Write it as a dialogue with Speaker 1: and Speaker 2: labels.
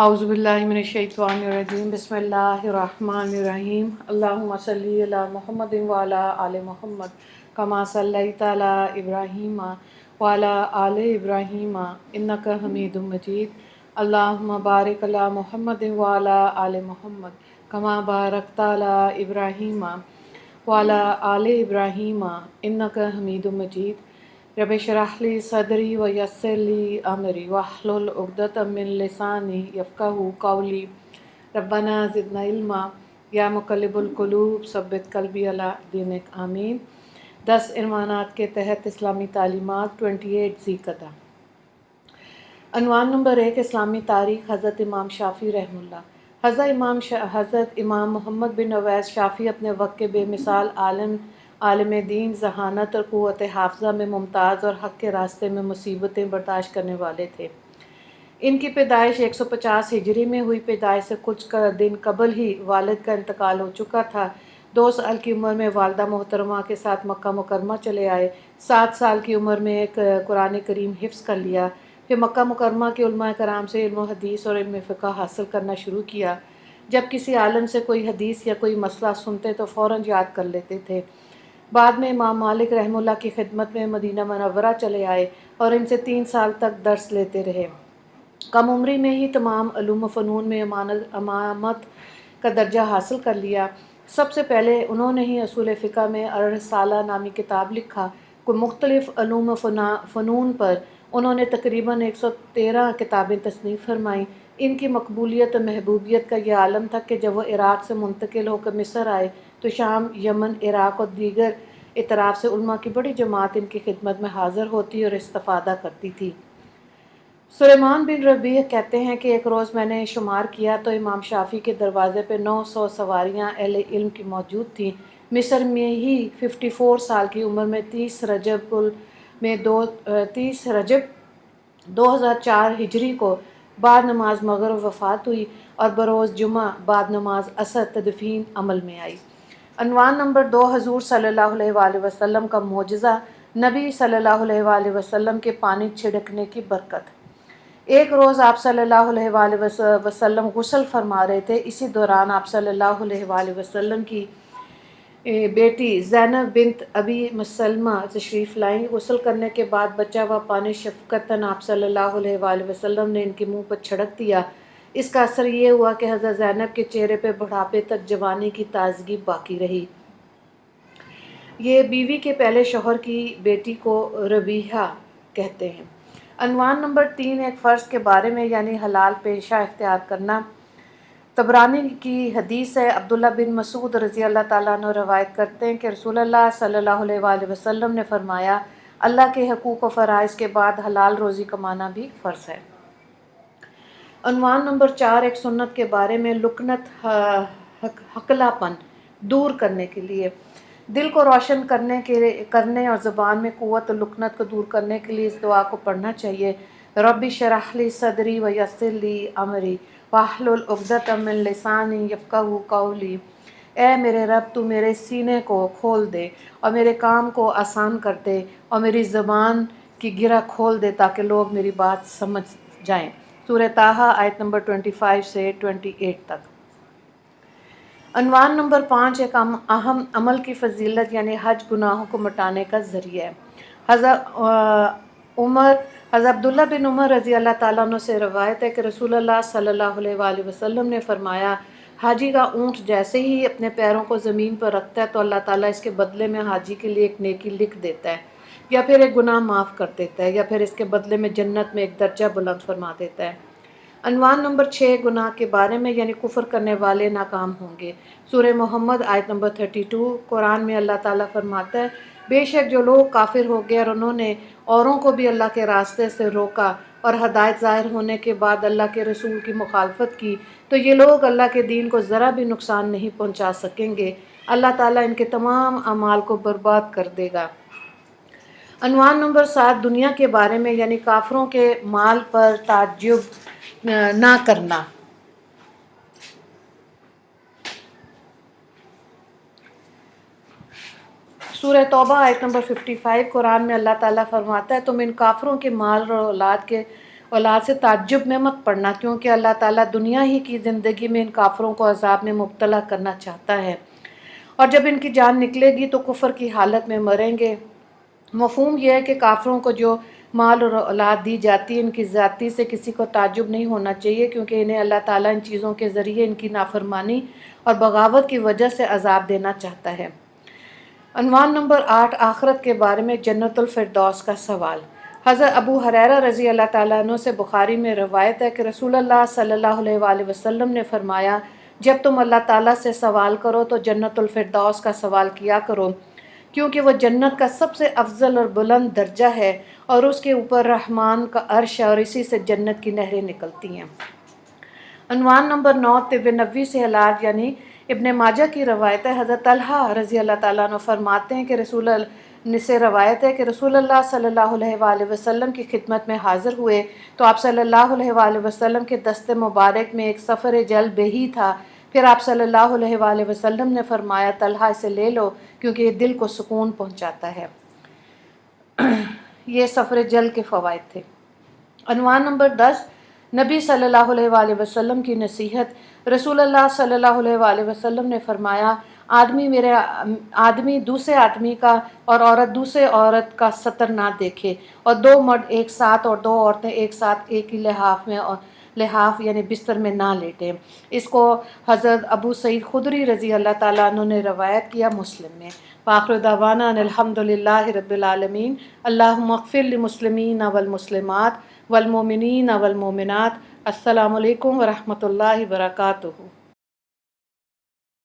Speaker 1: اعوذ باللہ من الشیطان الرجیم بسم اللہ الرحمن الرحیم اللہم صلی علی محمد وعلی آل محمد کما صلیت علی ابراہیم وعلی آل ابراہیم انک حمید مجید اللہم بارک علی محمد وعلی آل محمد کما بارکت علی ابراہیم وعلی آل ابراہیم انک حمید مجید رب اشرح لی صدری ویسر لی امری واحلل عقدۃ من لسانی یفقہوا قولی ربنا زدنا علما یا مقلب القلوب ثبت قلبی علی دینک آمین۔ 10 عنوانات کے تحت اسلامی تعلیمات 28 ذی قعدہ۔ عنوان نمبر 1، اسلامی تاریخ حضرت امام شافعی رحمہ اللہ۔ حضرت امام محمد بن اویس شافعی اپنے وقت کے بے مثال عالم دین، ذہانت اور قوت حافظہ میں ممتاز اور حق کے راستے میں مصیبتیں برداشت کرنے والے تھے۔ ان کی پیدائش 150 ہجری میں ہوئی۔ پیدائش سے کچھ دن قبل ہی والد کا انتقال ہو چکا تھا۔ 2 سال کی عمر میں والدہ محترمہ کے ساتھ مکہ مکرمہ چلے آئے۔ 7 سال کی عمر میں ایک قرآن کریم حفظ کر لیا۔ پھر مکہ مکرمہ کے علماء کرام سے علم و حدیث اور علم فقہ حاصل کرنا شروع کیا۔ جب کسی عالم سے کوئی حدیث یا کوئی مسئلہ سنتے تو فوراً یاد کر لیتے تھے۔ بعد میں امام مالک رحمہ اللہ کی خدمت میں مدینہ منورہ چلے آئے اور ان سے 3 سال تک درس لیتے رہے۔ کم عمری میں ہی تمام علوم و فنون میں امامت کا درجہ حاصل کر لیا۔ سب سے پہلے انہوں نے ہی اصول فقہ میں الرسالہ نامی کتاب لکھا۔ کوئی مختلف علوم و فنون پر انہوں نے تقریباً 113 کتابیں تصنیف فرمائیں۔ ان کی مقبولیت و محبوبیت کا یہ عالم تھا کہ جب وہ عراق سے منتقل ہو کر مصر آئے تو شام، یمن، عراق اور دیگر اطراف سے علماء کی بڑی جماعت ان کی خدمت میں حاضر ہوتی اور استفادہ کرتی تھی۔ سلیمان بن ربیع کہتے ہیں کہ ایک روز میں نے شمار کیا تو امام شافعی کے دروازے پہ 900 سواریاں اہل علم کی موجود تھیں۔ مصر میں ہی 54 سال کی عمر میں 30 رجب 2004 ہجری کو بعد نماز مغرب وفات ہوئی اور بروز جمعہ بعد نماز عصر تدفین عمل میں آئی۔ عنوان نمبر 2، حضور صلی اللہ علیہ وآلہ وسلم کا معجزہ، نبی صلی اللہ علیہ وآلہ وسلم کے پانی چھڑکنے کی برکت۔ ایک روز آپ صلی اللہ علیہ وآلہ وسلم غسل فرما رہے تھے۔ اسی دوران آپ صلی اللہ علیہ وآلہ وسلم کی بیٹی زینب بنت ابی مسلمہ تشریف لائیں۔ غسل کرنے کے بعد بچا ہوا پانی شفقتاً آپ صلی اللہ علیہ وآلہ وسلم نے ان کے منہ پر چھڑک دیا۔ اس کا اثر یہ ہوا کہ حضرت زینب کے چہرے پہ بڑھاپے تک جوانی کی تازگی باقی رہی۔ یہ بیوی کے پہلے شوہر کی بیٹی کو ربیعہ کہتے ہیں۔ عنوان نمبر 3، ایک فرض کے بارے میں یعنی حلال پیشہ اختیار کرنا۔ طبرانی کی حدیث ہے، عبداللہ بن مسعود رضی اللہ تعالیٰ عنہ روایت کرتے ہیں کہ رسول اللہ صلی اللہ علیہ وآلہ وسلم نے فرمایا، اللہ کے حقوق و فرائض کے بعد حلال روزی کمانا بھی فرض ہے۔ عنوان نمبر 4، ایک سنت کے بارے میں لکنت ہکلا پن دور کرنے کے لیے، دل کو روشن کرنے اور زبان میں قوت و لکنت کو دور کرنے کے لیے اس دعا کو پڑھنا چاہیے۔ رب اشرح لی صدری ویسر لی امری واحلل عقدۃ من لسانی یفقہوا قولی۔ اے میرے رب، تو میرے سینے کو کھول دے اور میرے کام کو آسان کر دے اور میری زبان کی گرہ کھول دے تاکہ لوگ میری بات سمجھ جائیں۔ سورہ طٰہٰ آیت نمبر 25 سے 28 تک۔ عنوان نمبر 5، ایک اہم عمل کی فضیلت یعنی حج گناہوں کو مٹانے کا ذریعہ ہے۔ حضرت عبداللہ بن عمر رضی اللہ تعالیٰ عنہ سے روایت ہے کہ رسول اللہ صلی اللہ علیہ وآلہ وسلم نے فرمایا، حاجی کا اونٹ جیسے ہی اپنے پیروں کو زمین پر رکھتا ہے تو اللہ تعالیٰ اس کے بدلے میں حاجی کے لیے ایک نیکی لکھ دیتا ہے، یا پھر ایک گناہ معاف کر دیتا ہے، یا پھر اس کے بدلے میں جنت میں ایک درجہ بلند فرما دیتا ہے۔ عنوان نمبر 6، گناہ کے بارے میں یعنی کفر کرنے والے ناکام ہوں گے۔ سورہ محمد آیت نمبر 32۔ قرآن میں اللہ تعالیٰ فرماتا ہے، بے شک جو لوگ کافر ہو گئے اور انہوں نے اوروں کو بھی اللہ کے راستے سے روکا اور ہدایت ظاہر ہونے کے بعد اللہ کے رسول کی مخالفت کی تو یہ لوگ اللہ کے دین کو ذرا بھی نقصان نہیں پہنچا سکیں گے۔ اللہ تعالیٰ ان کے تمام اعمال کو برباد کر دے گا۔ عنوان نمبر 7، دنیا کے بارے میں یعنی کافروں کے مال پر تعجب نہ کرنا۔ سورہ توبہ آیت نمبر 55۔ قرآن میں اللہ تعالیٰ فرماتا ہے، تم ان کافروں کے مال اور اولاد کے اولاد سے تعجب میں مت پڑنا، کیونکہ اللہ تعالیٰ دنیا ہی کی زندگی میں ان کافروں کو عذاب میں مبتلا کرنا چاہتا ہے، اور جب ان کی جان نکلے گی تو کفر کی حالت میں مریں گے۔ مفہوم یہ ہے کہ کافروں کو جو مال اور اولاد دی جاتی ہے ان کی ذاتی سے کسی کو تعجب نہیں ہونا چاہیے، کیونکہ انہیں اللہ تعالیٰ ان چیزوں کے ذریعے ان کی نافرمانی اور بغاوت کی وجہ سے عذاب دینا چاہتا ہے۔ عنوان نمبر 8، آخرت کے بارے میں جنت الفردوس کا سوال۔ حضرت ابو ہریرہ رضی اللہ تعالیٰ عنہ سے بخاری میں روایت ہے کہ رسول اللہ صلی اللہ علیہ وآلہ وسلم نے فرمایا، جب تم اللہ تعالیٰ سے سوال کرو تو جنت الفردوس کا سوال کیا کرو، کیونکہ وہ جنت کا سب سے افضل اور بلند درجہ ہے، اور اس کے اوپر رحمان کا عرش ہے اور اسی سے جنت کی نہریں نکلتی ہیں۔ عنوان نمبر 9، طب نبوی سے علاج، یعنی ابن ماجہ کی روایت ہے۔ حضرت طلحہ رضی اللہ تعالیٰ عنہ فرماتے ہیں کہ روایت ہے کہ رسول اللہ صلی اللہ علیہ وآلہ وسلم کی خدمت میں حاضر ہوئے تو آپ صلی اللہ علیہ وآلہ وسلم کے دست مبارک میں ایک سفر جل بہی تھا۔ پھر آپ صلی اللہ علیہ وآلہ وسلم نے فرمایا، طلحہ اسے لے لو کیونکہ یہ دل کو سکون پہنچاتا ہے۔ یہ سفر جل کے فوائد تھے۔ عنوان نمبر 10، نبی صلی اللہ علیہ وآلہ وسلم کی نصیحت۔ رسول اللہ صلی اللہ علیہ وآلہ وسلم نے فرمایا، آدمی دوسرے آدمی کا اور عورت دوسرے عورت کا سطر نہ دیکھے، اور دو مرد ایک ساتھ اور دو عورتیں ایک ساتھ ایک ہی لحاف یعنی بستر میں نہ لیٹیں۔ اس کو حضرت ابو سعید خدری رضی اللہ تعالیٰ عنہ نے روایت کیا مسلم میں۔ وآخر دعوانا ان الحمد للہ رب العالمین۔ اللہم اغفر للمسلمین والمسلمات والمؤمنین والمؤمنات۔ السلام علیکم ورحمۃ اللہ وبرکاتہ۔